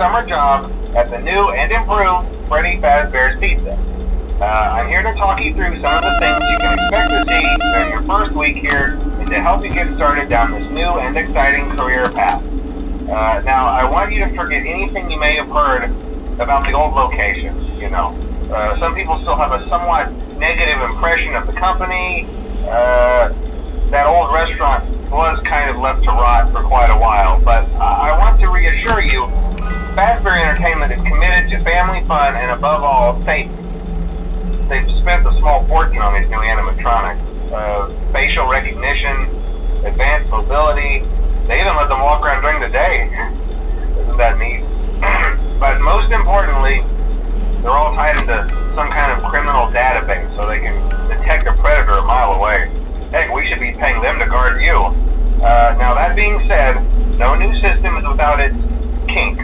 summer job at the new and improved Freddy Fazbear's Pizza. I'm here to talk you through some of the things you can expect to see during your first week here and to help you get started down this new and exciting career path. Now, I want you to forget anything you may have heard about the old location. Some people still have a somewhat negative impression of the company. That old restaurant was kind of left to rot for quite a while, but I want to reassure you, Fazbear Entertainment is committed to family fun and above all, safety. They've spent a small fortune on these new animatronics. Facial recognition, advanced mobility. They even let them walk around during the day. Isn't that neat? But most importantly, they're all tied into some kind of criminal database so they can detect a predator a mile away. Heck, we should be paying them to guard you. Now that being said, no new system is without its kinks.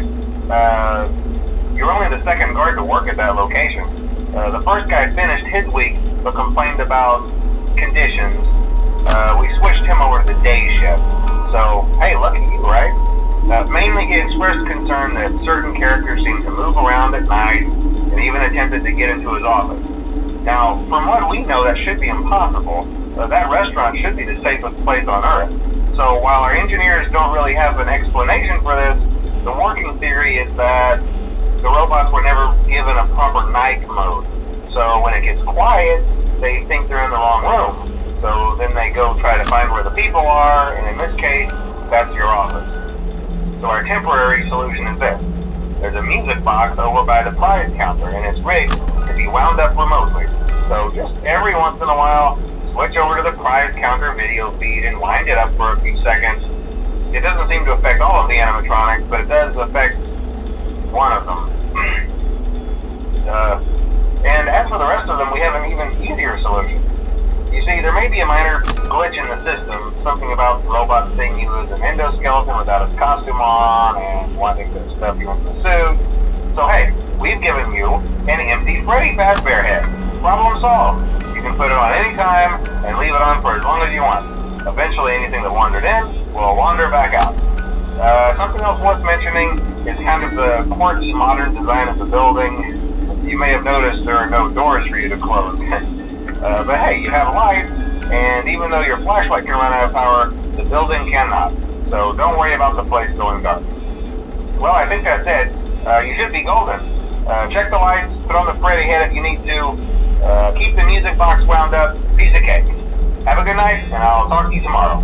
You're only the second guard to work at that location. The first guy finished his week but complained about conditions. We switched him over to the day shift. So, hey, lucky you, right? Mainly he expressed concern that certain characters seemed to move around at night and even attempted to get into his office. Now, from what we know, that should be impossible. That restaurant should be the safest place on Earth. So while our engineers don't really have an explanation for this, the working theory is that the robots were never given a proper night mode. So when it gets quiet, they think they're in the wrong room. So then they go try to find where the people are, and in this case, that's your office. So our temporary solution is this. There's a music box over by the prize counter, and it's rigged to be wound up remotely. So just every once in a while, switch over to the prize counter video feed and wind it up for a few seconds. It doesn't seem to affect all of the animatronics, but it does affect one of them. And as for the rest of them, we have an even easier solution. You see, there may be a minor glitch in the system, something about the robot seeing you as an endoskeleton without his costume on and wanting to stuff you into the suit. So hey, we've given you an empty Freddy Fazbear head. Problem solved. You can put it on any time and leave it on for as long as you want. Eventually anything that wandered in will wander back out. Something else worth mentioning is kind of the quirky modern design of the building. You may have noticed there are no doors for you to close. But hey, you have lights, and even though your flashlight can run out of power, the building cannot. So don't worry about the place going dark. Well, I think that's it. You should be golden. Check the lights, put on the Freddy head if you need to. Keep the music box wound up. Piece of cake. Have a good night, and I'll talk to you tomorrow.